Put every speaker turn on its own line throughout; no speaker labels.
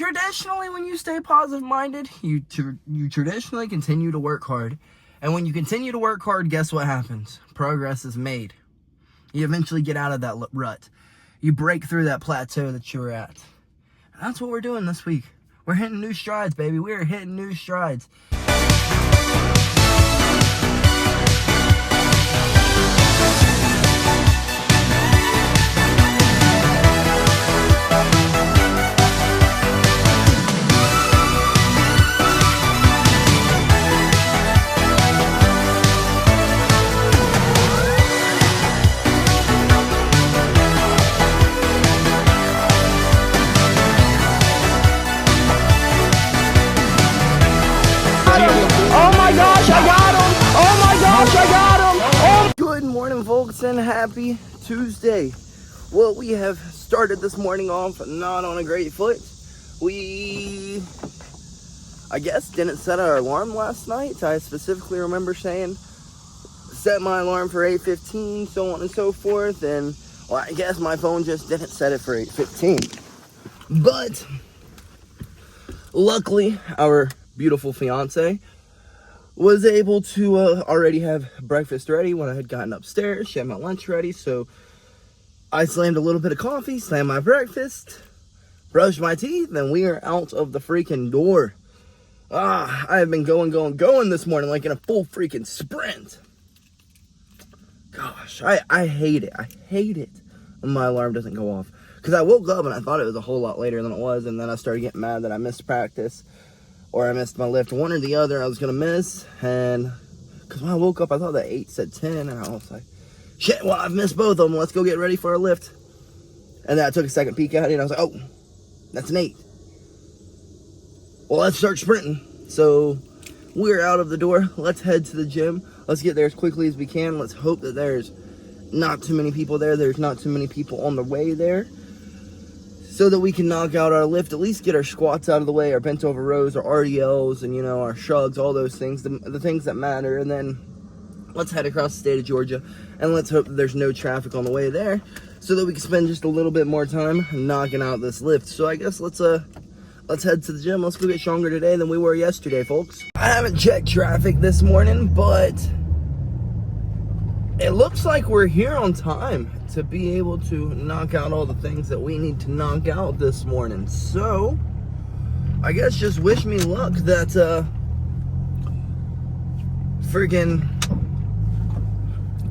Traditionally, when you stay positive-minded, you traditionally continue to work hard. And when you continue to work hard, guess what happens? Progress is made. You eventually get out of that rut. You break through that plateau that you were at. And that's what we're doing this week. We're hitting new strides, baby. We are hitting new strides. Good morning, folks, and happy Tuesday. Well, we have started this morning off not on a great foot. We, I guess, didn't set our alarm last night. I specifically remember saying, set my alarm for 8:15, so on and so forth, and, well, I guess my phone just didn't set it for 8:15. But, luckily, our beautiful fiance was able to already have breakfast ready when I had gotten upstairs. She had my lunch ready, so I slammed a little bit of coffee, slammed my breakfast, brushed my teeth, and we are out of the freaking door. I have been going this morning like in a full freaking sprint. Gosh, I hate it. I hate it when my alarm doesn't go off. Because I woke up and I thought it was a whole lot later than it was, and then I started getting mad that I missed practice. Or I missed my lift, one or the other I was going to miss. And because when I woke up, I thought that 8 said 10. And I was like, shit, well, I've missed both of them. Let's go get ready for our lift. And then I took a second peek at it, and I was like, oh, that's an 8. Well, let's start sprinting. So we're out of the door. Let's head to the gym. Let's get there as quickly as we can. Let's hope that there's not too many people there. There's not too many people on the way there, so that we can knock out our lift, at least get our squats out of the way, our bent over rows, our RDLs, and, you know, our shrugs, all those things, the things that matter. And then let's head across the state of Georgia, and let's hope that there's no traffic on the way there, so that we can spend just a little bit more time knocking out this lift. So I guess let's head to the gym. Let's go get stronger today than we were yesterday, folks. I haven't checked traffic this morning, but it looks like we're here on time to be able to knock out all the things that we need to knock out this morning. So I guess just wish me luck that friggin'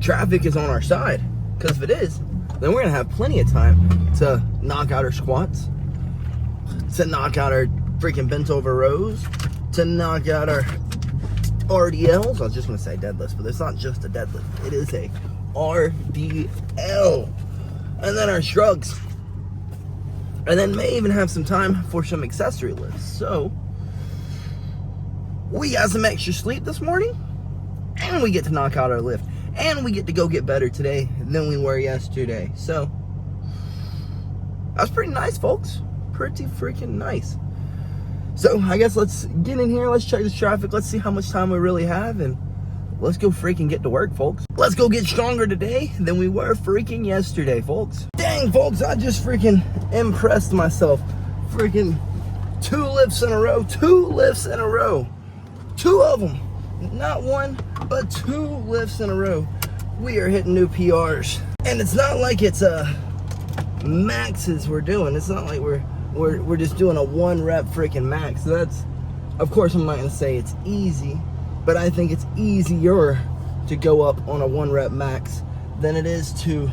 traffic is on our side. Because if it is, then we're gonna have plenty of time to knock out our squats, to knock out our freaking bent over rows, to knock out our RDLs. I was just gonna say deadlifts, but it's not just a deadlift. It is a RDL. And then our shrugs. And then may even have some time for some accessory lifts. So we got some extra sleep this morning, and we get to knock out our lift, and we get to go get better today than we were yesterday. So that's pretty nice, folks. Pretty freaking nice. So I guess let's get in here, let's check this traffic, let's see how much time we really have, and let's go freaking get to work, folks. Let's go get stronger today than we were freaking yesterday, folks. Dang, folks, I just freaking impressed myself. Freaking 2 lifts in a row, 2 lifts in a row. 2 of them, not 1, but 2 lifts in a row. We are hitting new PRs. And it's not like it's maxes we're doing. It's not like we're just doing a 1 rep freaking max. So that's, of course, I'm not gonna say it's easy, but I think it's easier to go up on a 1 rep max than it is to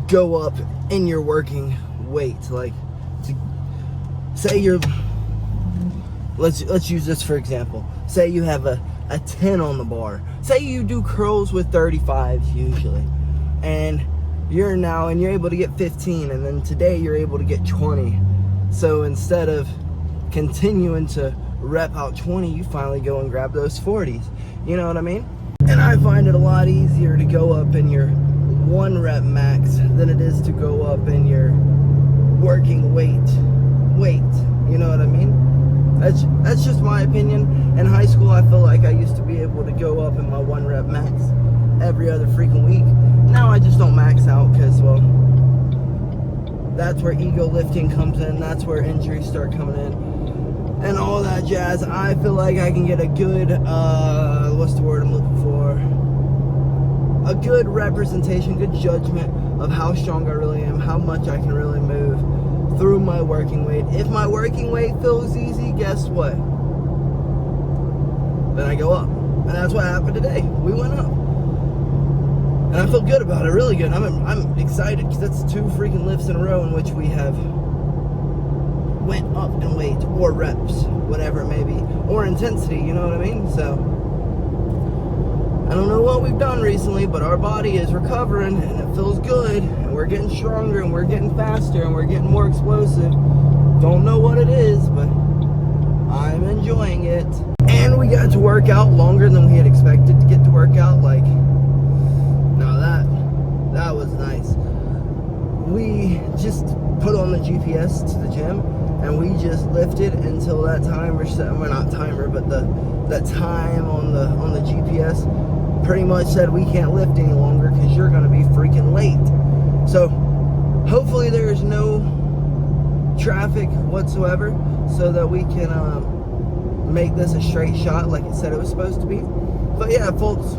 go up in your working weight. Like, say you're, let's use this for example. Say you have a 10 on the bar. Say you do curls with 35s usually, and you're able to get 15, and then today you're able to get 20. So instead of continuing to rep out 20, you finally go and grab those 40s. You know what I mean? And I find it a lot easier to go up in your 1 rep max than it is to go up in your working weight. You know what I mean? That's just my opinion. In high school, I feel like I used to be able to go up in my 1 rep max every other freaking week. Now I just don't max out because, well, That's where ego lifting comes in. That's where injuries start coming in. And all that jazz. I feel like I can get a good, what's the word I'm looking for? A good representation, good judgment of how strong I really am, how much I can really move through my working weight. If my working weight feels easy, guess what? Then I go up. And that's what happened today. We went up. And I feel good about it, really good. I'm excited because that's 2 freaking lifts in a row in which we have went up in weight or reps, whatever it may be, or intensity, you know what I mean? So I don't know what we've done recently, but our body is recovering and it feels good, and we're getting stronger and we're getting faster and we're getting more explosive. Don't know what it is, but I'm enjoying it. And we got to work out longer than we had expected to get to work out. Like, no, that was nice. We just put on the GPS to the gym and we just lifted until that timer set. Well, not timer, but the time on the GPS pretty much said we can't lift any longer because you're going to be freaking late. So hopefully there's no traffic whatsoever so that we can make this a straight shot like it said it was supposed to be. But yeah, folks,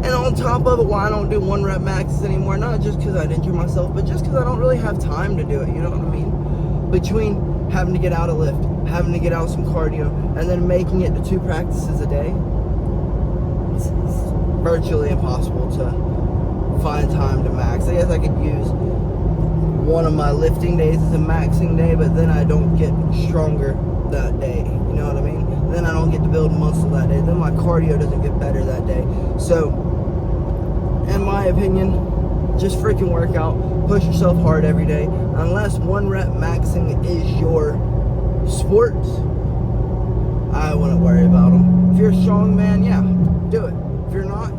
and on top of it, why I don't do 1 rep maxes anymore, not just because I'd injure myself, but just because I don't really have time to do it, you know what I mean? Between having to get out a lift, having to get out some cardio, and then making it to 2 practices a day, it's virtually impossible to find time to max. I guess I could use one of my lifting days as a maxing day, but then I don't get stronger that day, you know what I mean? Then I don't get to build muscle that day. Then my cardio doesn't get better that day. So, in my opinion, just freaking work out, push yourself hard every day. Unless 1 rep maxing is your sport, I wouldn't worry about them. If you're a strong man, yeah, do it. If you're not,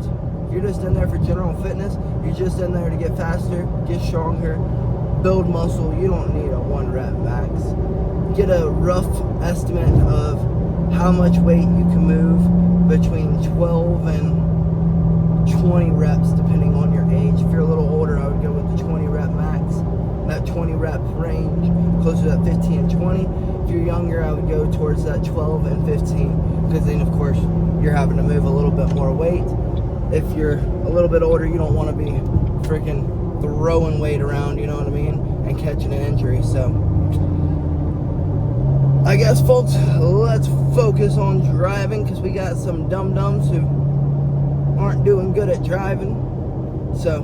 if you're just in there for general fitness, you're just in there to get faster, get stronger, build muscle, you don't need a 1 rep max. Get a rough estimate of how much weight you can move between 12 and 20 reps depending on your age. If you're a little older, I would go with the 20 rep max, that 20 rep range, closer to that 15 and 20. If you're younger, I would go towards that 12 and 15, because then of course you're having to move a little bit more weight. If you're a little bit older, you don't want to be freaking throwing weight around, you know what I mean, and catching an injury. So I guess, folks, let's focus on driving, because we got some dum-dums who aren't doing good at driving. So,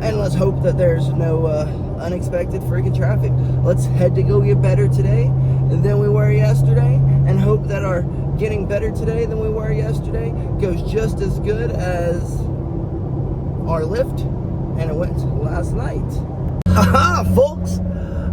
and let's hope that there's no unexpected freaking traffic. Let's head to go get better today than we were yesterday, and hope that our getting better today than we were yesterday goes just as good as our lift and it went last night. Haha, folks!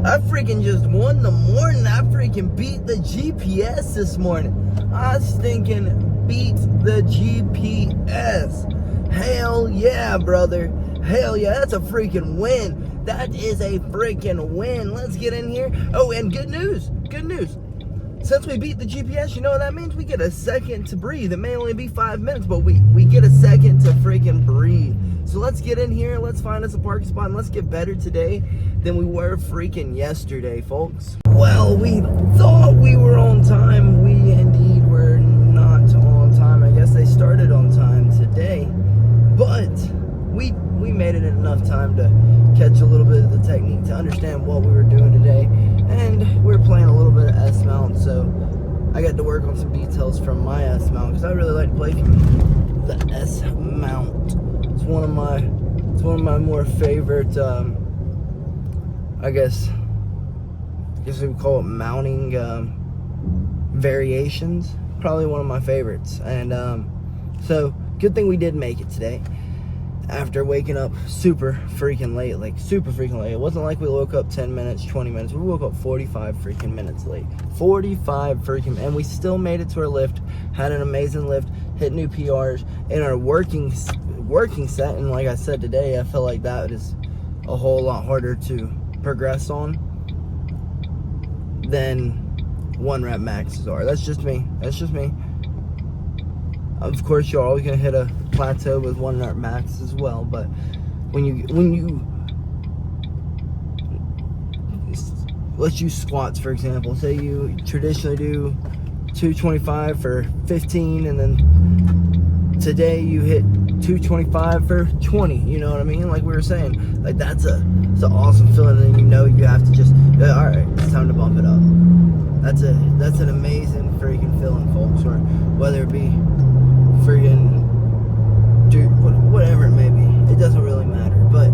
I freaking just won the morning. I freaking beat the GPS this morning. I stinking beat the GPS. Hell yeah, brother. Hell yeah, that's a freaking win. That is a freaking win. Let's get in here. Oh, and good news. Good news. Since we beat the GPS, you know what that means? We get a second to breathe. It may only be 5 minutes, but we get a second to freaking breathe. So let's get in here, let's find us a parking spot, and let's get better today than we were freaking yesterday, folks. Well, we thought we were on time. We indeed were not on time. I guess they started on time today, but we made it in enough time to catch a little bit of the technique, to understand what we were doing today. And we're playing a little bit of S-mount, so I got to work on some details from my S-mount, because I really like to play the S-mount. It's one of my more favorite, I guess we would call it mounting variations. Probably one of my favorites. And so good thing we did make it today, after waking up super freaking late. Like super freaking late. It wasn't like we woke up 10 minutes, 20 minutes. We woke up 45 freaking minutes late. 45 freaking, and we still made it to our lift. Had an amazing lift, hit new PRs in our working set. And like I said today, I feel like that is a whole lot harder to progress on than 1 rep maxes are. That's just me. Of course, you're always gonna hit a plateau with 1 rep max as well, but when you let's use squats for example. Say you traditionally do 225 for 15, and then today you hit 225 for 20. You know what I mean? Like we were saying, like it's an awesome feeling, and you know you have to just, all right, it's time to bump it up. That's an amazing freaking feeling, folks. Or whether it be freaking, dude, whatever it may be, it doesn't really matter. But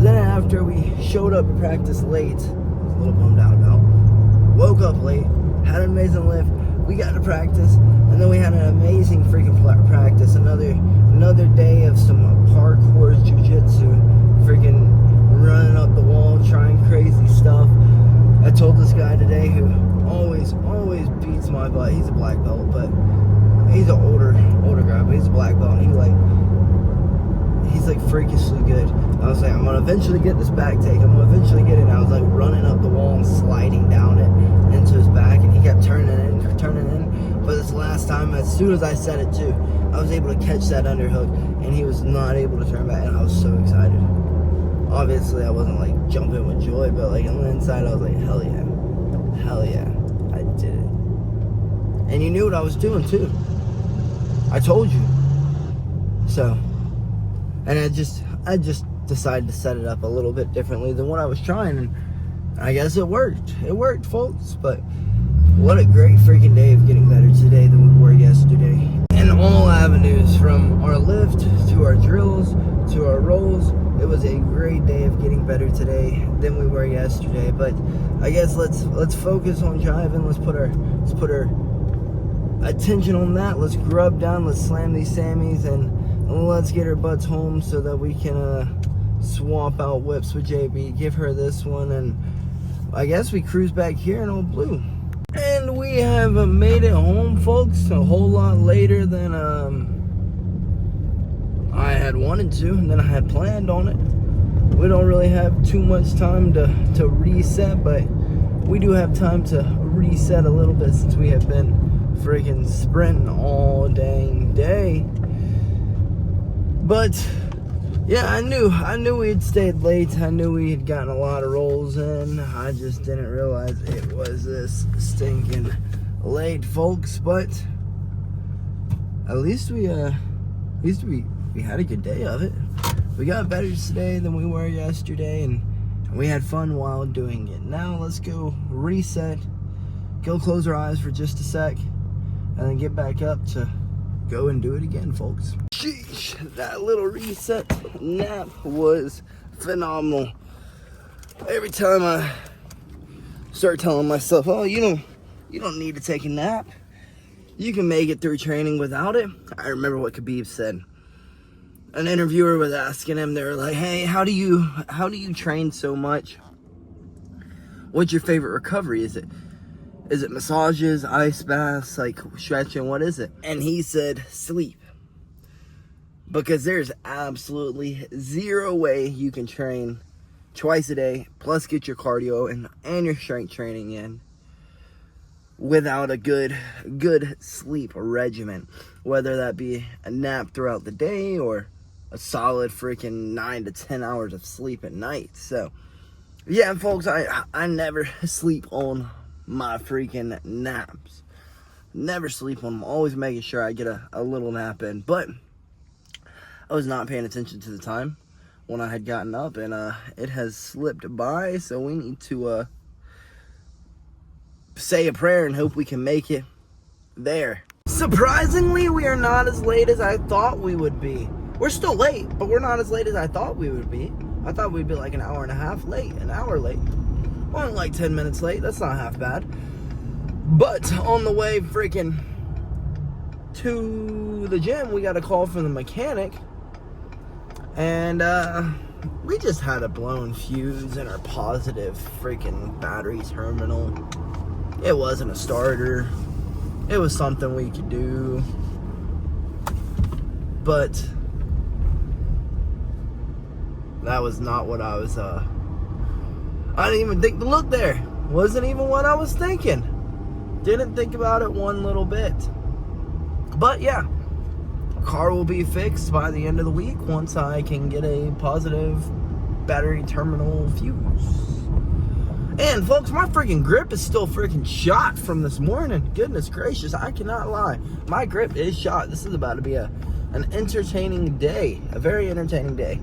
then after we showed up to practice late, I was a little bummed out about. Woke up late, had an amazing lift. We got to practice, and then we had an amazing freaking practice. Another day of some parkour jiu-jitsu, freaking running up the wall, trying crazy stuff. I told this guy today who always beats my butt. He's a black belt, but he's an older guy, but he's a black belt. And he's like freakishly good. I was like, I'm gonna eventually get this back take. I'm gonna eventually get it. And I was like running up the wall and sliding down it into his back, and he kept turning in. But this last time, as soon as I said it too, I was able to catch that underhook, and he was not able to turn back, and I was so excited. Obviously, I wasn't like jumping with joy, but like on the inside, I was like, hell yeah, I did it. And you knew what I was doing too. I told you. So, and I just decided to set it up a little bit differently than what I was trying, and I guess it worked. It worked, folks. But what a great freaking day of getting better today than we were yesterday. In all avenues, from our lift to our drills to our rolls, it was a great day of getting better today than we were yesterday. But I guess let's focus on driving. Let's put our attention on that. Let's grub down. Let's slam these Sammies, and let's get our butts home so that we can swap out whips with JB. Give her this one, and I guess we cruise back here in Old Blue. And we have made it home, folks, a whole lot later than I had wanted to, and then I had planned on it. We don't really have too much time to reset, but we do have time to reset a little bit since we have been freaking sprinting all dang day. But yeah, I knew we had stayed late. I knew we had gotten a lot of rolls in. I just didn't realize it was this stinking late, folks. But at least we had a good day of it. We got better today than we were yesterday, and we had fun while doing it. Now let's go reset, go close our eyes for just a sec, and then get back up to go and do it again, folks. Sheesh, that little reset nap was phenomenal. Every time I start telling myself, oh, you don't need to take a nap. You can make it through training without it. I remember what Khabib said. An interviewer was asking him, they were like, hey, how do you train so much? What's your favorite recovery? Is it massages, ice baths, like stretching? What is it? And he said, sleep. Because there's absolutely zero way you can train twice a day, plus get your cardio and your strength training in, without a good sleep regimen. Whether that be a nap throughout the day or a solid freaking 9 to 10 hours of sleep at night. So, yeah, folks, I never sleep on my freaking naps. Never sleep on them. Always making sure I get a little nap in. But I was not paying attention to the time when I had gotten up, and it has slipped by. So we need to say a prayer and hope we can make it there. Surprisingly, we are not as late as I thought we would be. We're still late, but we're not as late as I thought we would be. I thought we'd be like an hour and a half late, an hour late. Only like 10 minutes late. That's not half bad. But on the way freaking to the gym, we got a call from the mechanic. And we just had a blown fuse in our positive freaking battery terminal. It wasn't a starter. It was something we could do. But that was not what I was, I didn't even think to look there. Wasn't even what I was thinking. Didn't think about it one little bit. But yeah, car will be fixed by the end of the week once I can get a positive battery terminal fuse. And folks, my freaking grip is still freaking shot from this morning. Goodness gracious, I cannot lie. My grip is shot. This is about to be an entertaining day. A very entertaining day.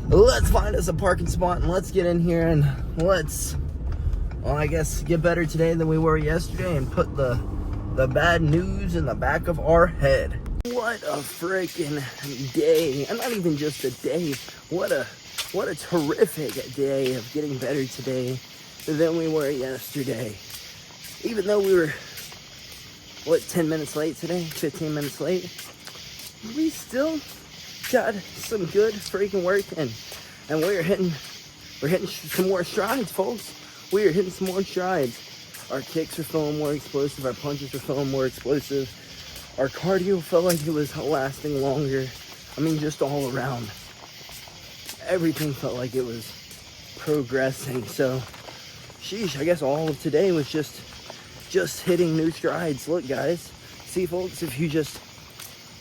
Let's find us a parking spot and let's get in here and let's, well, I guess get better today than we were yesterday and put the bad news in the back of our head. What a freaking day. And not even just a day. What a terrific day of getting better today than we were yesterday. Even though we were, 10 minutes late today? 15 minutes late? We still got some good freaking work in. And we're hitting some more strides, folks. We are hitting some more strides. Our kicks are feeling more explosive. Our punches are feeling more explosive. Our cardio felt like it was lasting longer. I mean, just all around. Everything felt like it was progressing. So, sheesh, I guess all of today was just hitting new strides. Look, guys. See, folks, if you just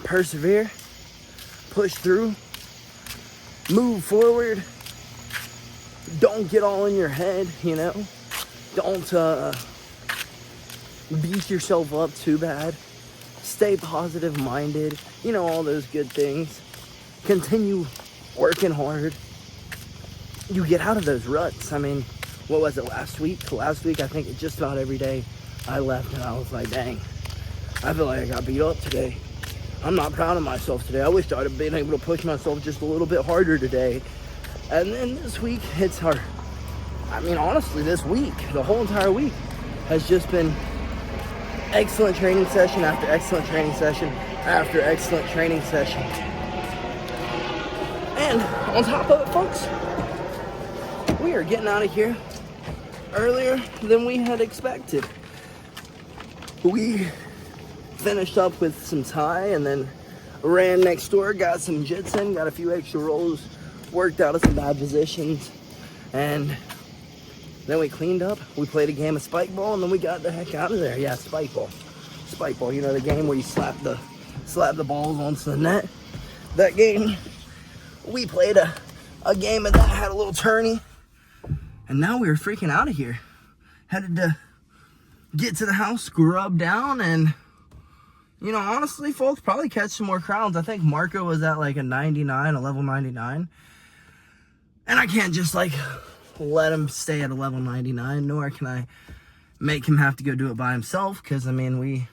persevere, push through, move forward, don't get all in your head, you know? Don't beat yourself up too bad. Stay positive-minded. You know, all those good things. Continue working hard. You get out of those ruts. I mean, what was it, last week? Last week, I think just about every day I left and I was like, dang, I feel like I got beat up today. I'm not proud of myself today. I wish I'd have been able to push myself just a little bit harder today. And then this week, honestly, this week, the whole entire week has just been excellent training session after excellent training session after excellent training session. And on top of it, folks, we are getting out of here earlier than we had expected. We finished up with some Thai and then ran next door, got some jits in, got a few extra rolls, worked out of some bad positions, and then we cleaned up. We played a game of spike ball, and then we got the heck out of there. Yeah, spike ball. Spike ball, you know, the game where you slap the balls onto the net. That game, we played a game of that, had a little tourney, and now we were freaking out of here. Headed to get to the house, scrub down, and, you know, honestly, folks, probably catch some more crowds. I think Marco was at like a level 99. And I can't just like let him stay at a level 99, nor can I make him have to go do it by himself, because I mean,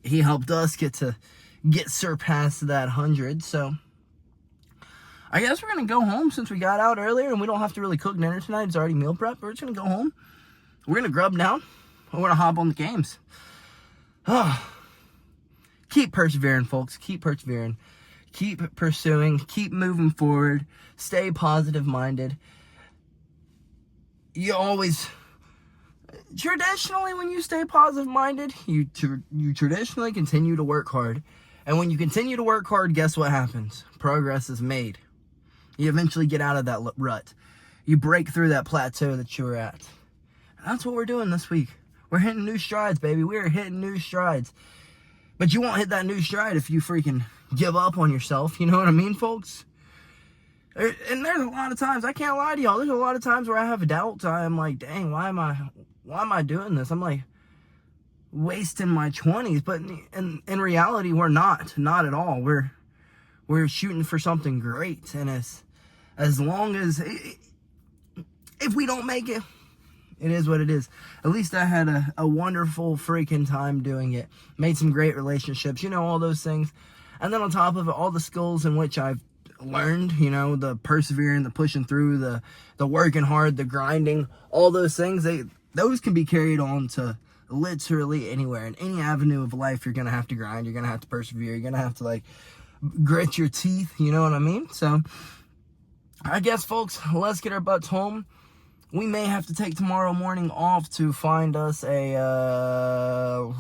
he helped us get surpassed that 100. So I guess we're gonna go home since we got out earlier and we don't have to really cook dinner tonight. It's already meal prep. We're just gonna go home. We're gonna grub down. We're gonna hop on the games. Keep persevering, folks. Keep persevering. Keep pursuing. Keep moving forward. Stay positive-minded. You always, traditionally, when you stay positive-minded, you traditionally continue to work hard. And when you continue to work hard, guess what happens? Progress is made. You eventually get out of that rut. You break through that plateau that you were at. And that's what we're doing this week. We're hitting new strides, baby. We're hitting new strides. But you won't hit that new stride if you freaking give up on yourself. You know what I mean, folks? And there's a lot of times, I can't lie to y'all, there's a lot of times where I have doubts. I'm like, dang, why am I doing this? I'm like wasting my 20s. But in reality, we're not at all. We're shooting for something great. And as long as, if we don't make it, it is what it is. At least I had a wonderful freaking time doing it. Made some great relationships, you know, all those things. And then on top of it, all the skills in which I've learned, you know, the persevering, the pushing through, the working hard, the grinding, all those things, those can be carried on to literally anywhere. In any avenue of life, you're going to have to grind. You're going to have to persevere. You're going to have to, like, grit your teeth. You know what I mean? So, I guess, folks, let's get our butts home. We may have to take tomorrow morning off to find us a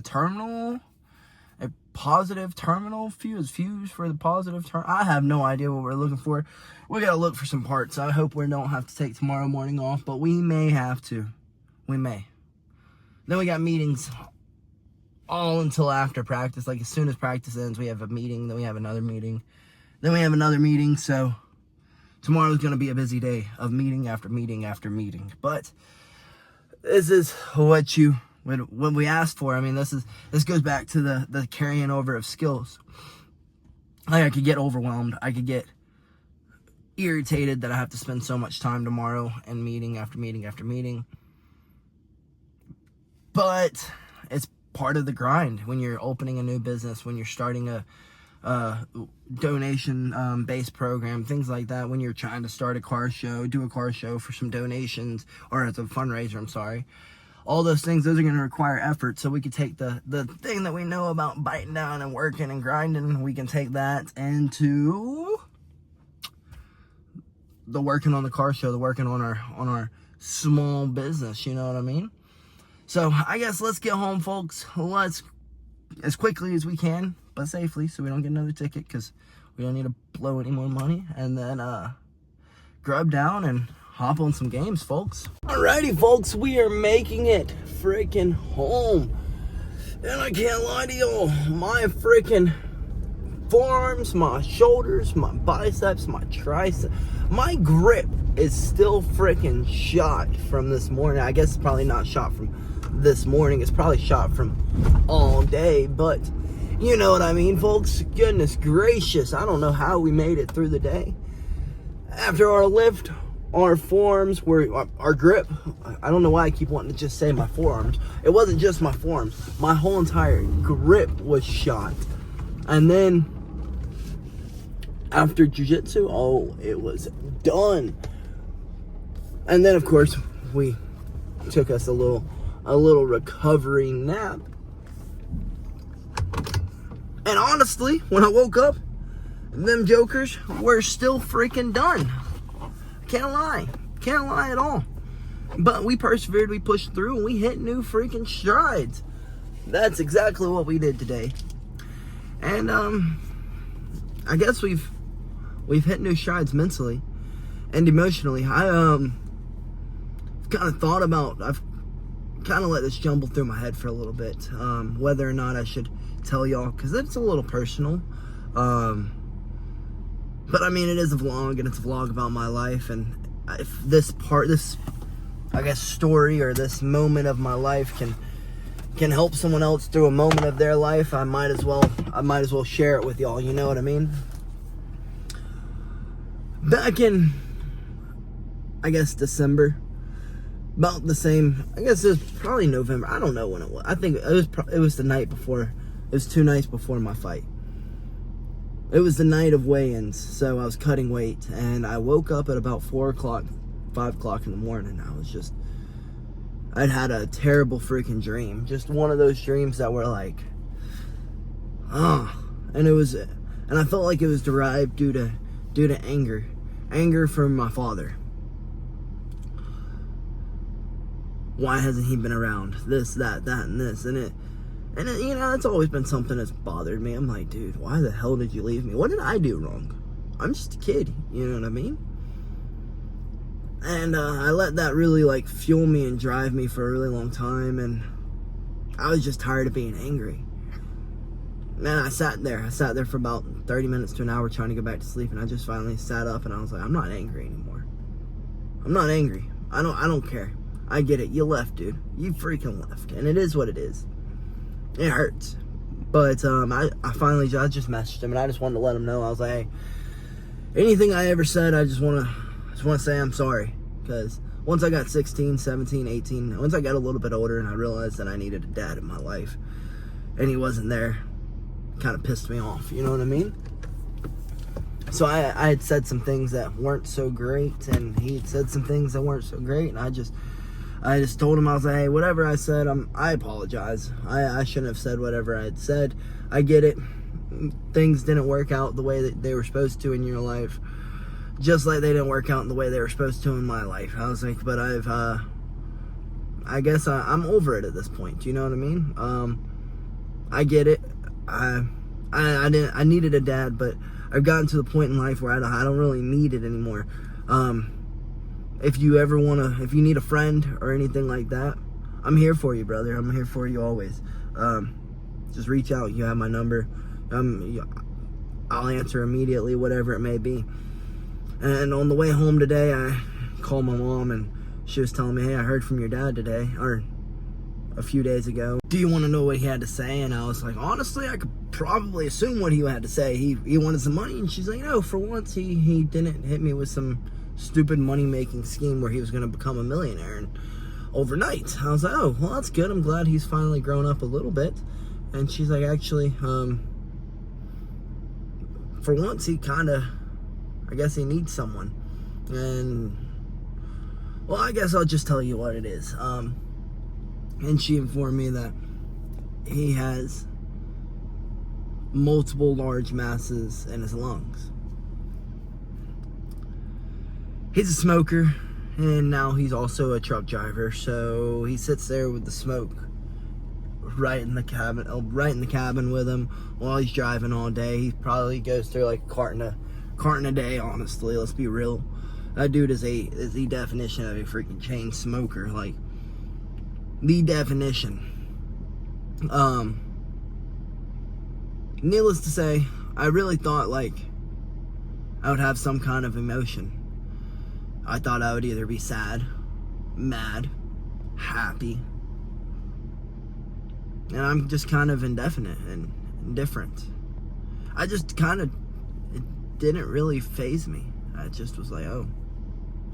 terminal, a positive terminal fuse for the positive terminal. I have no idea what we're looking for. We gotta look for some parts. I hope we don't have to take tomorrow morning off, but we may have to. We may. Then we got meetings all until after practice. Like as soon as practice ends, we have a meeting. Then we have another meeting. Then we have another meeting. So tomorrow's going to be a busy day of meeting after meeting after meeting. But this is what we asked for. I mean, this goes back to the carrying over of skills. Like, I could get overwhelmed. I could get irritated that I have to spend so much time tomorrow and meeting after meeting after meeting. But it's part of the grind when you're opening a new business, when you're starting a donation based program, things like that, when you're trying to start a car show, do a car show for some donations, or as a fundraiser, I'm sorry. All those things, those are going to require effort. So we could take the thing that we know about biting down and working and grinding, we can take that into the working on the car show, the working on our small business, you know what I mean? So I guess let's get home, folks. Let's, as quickly as we can, but safely, so we don't get another ticket, because we don't need to blow any more money. And then grub down and hop on some games, folks. Alrighty, folks, we are making it freaking home. And I can't lie to y'all, my freaking forearms, my shoulders, my biceps, my triceps, my grip is still freaking shot from this morning. I guess it's probably not shot from this morning, it's probably shot from all day, but you know what I mean, folks. Goodness gracious, I don't know how we made it through the day. After our lift, our forearms were, our grip, I don't know why I keep wanting to just say my forearms. It wasn't just my forearms, my whole entire grip was shot. And then after jiu-jitsu, oh, it was done. And then of course we took us a little recovery nap. And honestly, when I woke up, them jokers were still freaking done. Can't lie at all. But we persevered, we pushed through, and we hit new freaking strides. That's exactly what we did today. And I guess we've hit new strides mentally and emotionally. I've kind of let this jumble through my head for a little bit, whether or not I should tell y'all, because it's a little personal. But I mean, it is a vlog, and it's a vlog about my life, and if this I guess story, or this moment of my life can help someone else through a moment of their life, I might as well share it with y'all, you know what I mean? Back in, I guess, December, about the same, I guess it was probably November, I don't know when it was. I think it was the night before, it was 2 nights before my fight. It was the night of weigh-ins, so I was cutting weight, and I woke up at about 4 o'clock, 5 o'clock in the morning. I'd had a terrible freaking dream. Just one of those dreams that were like, and I felt like it was derived due to anger from my father. Why hasn't he been around? This, that, and this, and it, you know, it's always been something that's bothered me. I'm like, dude, why the hell did you leave me? What did I do wrong? I'm just a kid, you know what I mean? And I let that really like fuel me and drive me for a really long time, and I was just tired of being angry. Man, I sat there for about 30 minutes to an hour trying to go back to sleep, and I just finally sat up and I was like, I'm not angry anymore. I'm not angry. I don't care. I get it. You left, dude. You freaking left. And it is what it is. It hurts. But I just messaged him, and I just wanted to let him know. I was like, hey, anything I ever said, I just want to say I'm sorry. Because once I got 16, 17, 18, once I got a little bit older and I realized that I needed a dad in my life, and he wasn't there, it kind of pissed me off, you know what I mean? So I had said some things that weren't so great, and he had said some things that weren't so great, and I just told him, I was like, hey, whatever I said, I apologize. I shouldn't have said whatever I had said. I get it. Things didn't work out the way that they were supposed to in your life, just like they didn't work out in the way they were supposed to in my life. I was like, but I guess I'm over it at this point. You know what I mean? I get it. I needed a dad, but I've gotten to the point in life where I don't really need it anymore. If you need a friend or anything like that, I'm here for you, brother. I'm here for you always. Just reach out. You have my number. I'll answer immediately, whatever it may be. And on the way home today, I called my mom, and she was telling me, hey, I heard from your dad today, or a few days ago. Do you want to know what he had to say? And I was like, honestly, I could probably assume what he had to say. He wanted some money, and she's like, no, for once, he didn't hit me with some stupid money-making scheme where he was going to become a millionaire and overnight. I was like, oh, well, that's good. I'm glad he's finally grown up a little bit. And she's like, actually, for once, he kind of, I guess he needs someone. And, well, I guess I'll just tell you what it is. And she informed me that he has multiple large masses in his lungs. He's a smoker, and now he's also a truck driver, so he sits there with the smoke right in the cabin with him while he's driving all day. He probably goes through like a carton a day, honestly. Let's be real. That dude is the definition of a freaking chain smoker, like the definition. Needless to say, I really thought like I would have some kind of emotion. I thought I would either be sad, mad, happy. And I'm just kind of indefinite and indifferent. I just kind of, it didn't really faze me. I just was like, oh,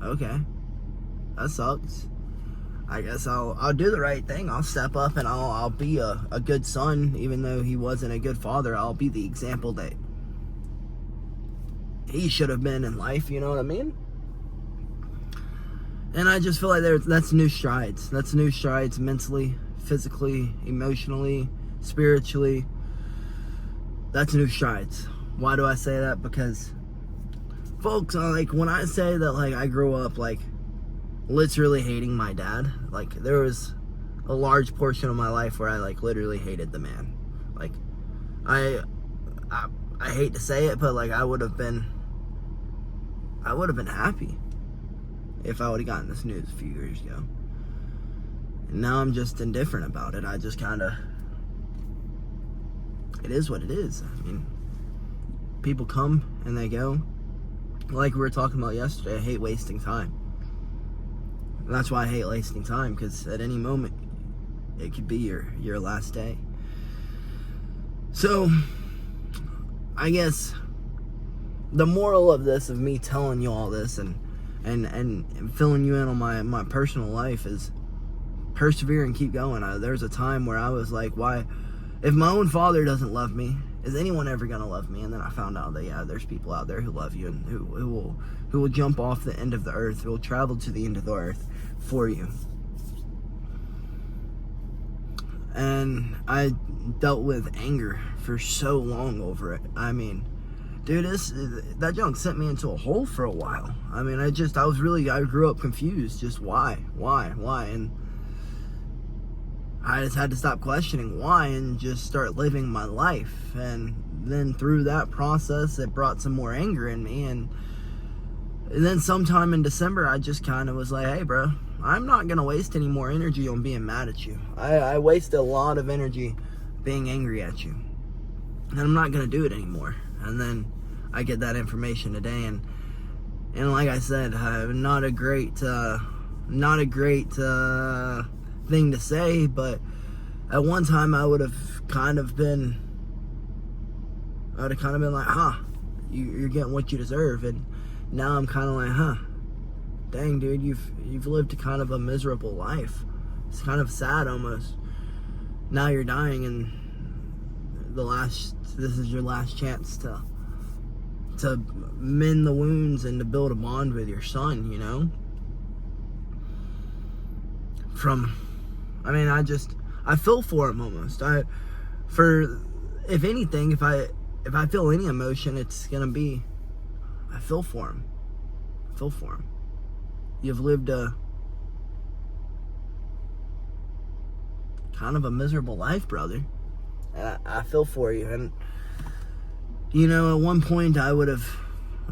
okay, that sucks. I guess I'll do the right thing. I'll step up and I'll be a good son, even though he wasn't a good father. I'll be the example that he should have been in life, you know what I mean? And I just feel like that's new strides. That's new strides mentally, physically, emotionally, spiritually. That's new strides. Why do I say that? Because, folks, like, when I say that, like, I grew up, like, literally hating my dad, like, there was a large portion of my life where I, like, literally hated the man. Like, I hate to say it, but, like, I would have been happy if I would have gotten this news a few years ago. And now I'm just indifferent about it. I just kind of, it is what it is. I mean, people come and they go. Like we were talking about yesterday, I hate wasting time. And that's why I hate wasting time, because at any moment, it could be your last day. So, I guess the moral of this, of me telling you all this and filling you in on my personal life, is persevere and keep going. There's a time where I was like, why, if my own father doesn't love me, is anyone ever gonna love me? And then I found out that, yeah, there's people out there who love you and who will jump off the end of the earth, who will travel to the end of the earth for you. And I dealt with anger for so long over it. I mean, dude, that junk sent me into a hole for a while. I mean, I grew up confused. Just why? And I just had to stop questioning why and just start living my life. And then through that process, it brought some more anger in me. And then sometime in December, I just kind of was like, hey, bro, I'm not going to waste any more energy on being mad at you. I wasted a lot of energy being angry at you. And I'm not going to do it anymore. And then I get that information today, and like I said, not a great thing to say, but at one time I would have kind of been like, huh, you're getting what you deserve. And now I'm kind of like, huh, dang, dude, you've lived kind of a miserable life. It's kind of sad almost. Now you're dying, and this is your last chance to mend the wounds and to build a bond with your son, you know? I feel for him almost. If anything, if I feel any emotion, it's gonna be, I feel for him. You've lived a kind of a miserable life, brother. And I feel for you. And, you know, at one point I would have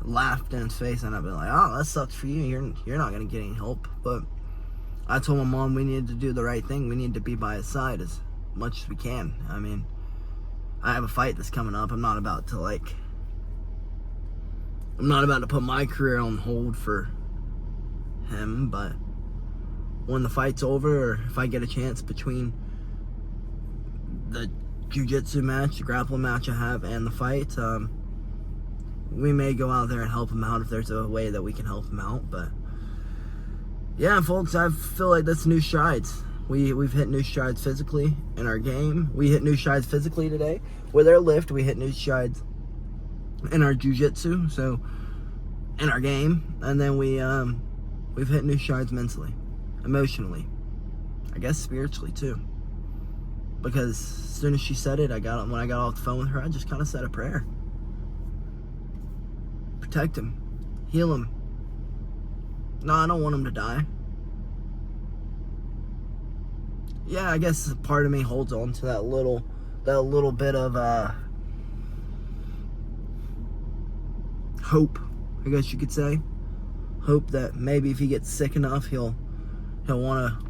laughed in his face and I'd be like, oh, that sucks for you. You're not going to get any help. But I told my mom we needed to do the right thing. We need to be by his side as much as we can. I mean, I have a fight that's coming up. I'm not about to, like, I'm not about to put my career on hold for him, but when the fight's over, or if I get a chance between the jiu-jitsu match, the grappling match I have, and the fight, we may go out there and help him out if there's a way that we can help him out. But yeah, folks, I feel like that's new strides. We've hit new strides physically in our game. We hit new strides physically today with our lift. We hit new strides in our jiu-jitsu, so in our game, and then we've hit new strides mentally, emotionally, I guess spiritually too. Because as soon as she said it, when I got off the phone with her, I just kind of said a prayer. Protect him, heal him. No, I don't want him to die. Yeah, I guess part of me holds on to that little bit of hope, I guess you could say. Hope that maybe if he gets sick enough, he'll want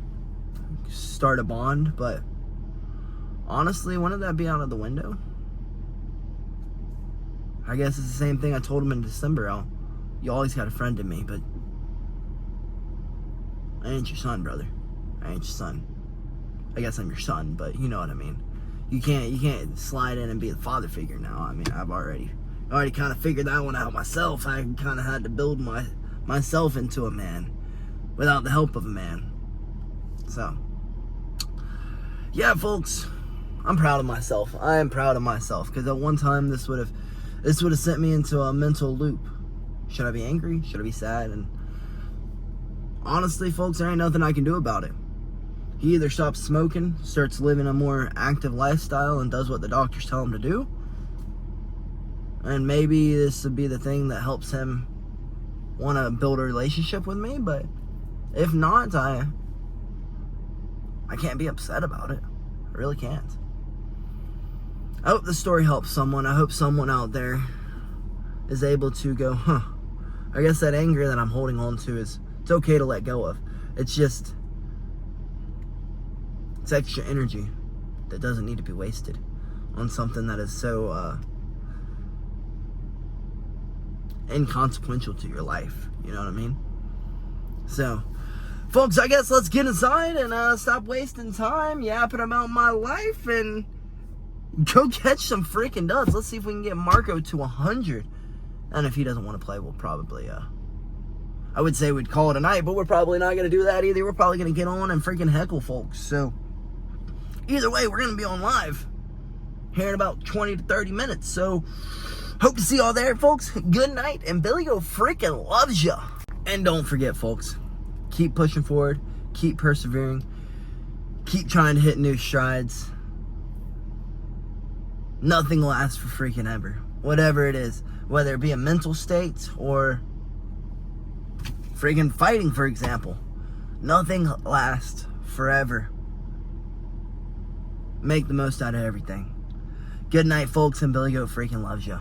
to start a bond. But honestly, wouldn't that be out of the window? I guess it's the same thing I told him in December. You always got a friend in me, but I ain't your son, brother. I ain't your son. I guess I'm your son, but you know what I mean. You can't slide in and be the father figure now. I mean, I've already kind of figured that one out myself. I kind of had to build myself into a man without the help of a man. So, yeah, folks, I'm proud of myself. I am proud of myself, because at one time this would have sent me into a mental loop. Should I be angry? Should I be sad? And honestly, folks, there ain't nothing I can do about it. He either stops smoking, starts living a more active lifestyle, and does what the doctors tell him to do. And maybe this would be the thing that helps him want to build a relationship with me. But if not, I can't be upset about it. I really can't. I hope the story helps someone. I hope someone out there is able to go, I guess that anger that I'm holding on to it's okay to let go of. It's just, it's extra energy that doesn't need to be wasted on something that is so inconsequential to your life. You know what I mean? So, folks, I guess let's get inside and stop wasting time yapping about my life and go catch some freaking dubs. Let's see if we can get Marco to 100. And if he doesn't want to play, we'll probably, I would say we'd call it a night, but we're probably not going to do that either. We're probably going to get on and freaking heckle folks. So, either way, we're going to be on live here in about 20 to 30 minutes. So, hope to see y'all there, folks. Good night, and BillyGoat freaking loves ya. And don't forget, folks, keep pushing forward, keep persevering, keep trying to hit new strides. Nothing lasts for freaking ever. Whatever it is, whether it be a mental state or freaking fighting, for example. Nothing lasts forever. Make the most out of everything. Good night, folks, and BillyGoat freaking loves ya.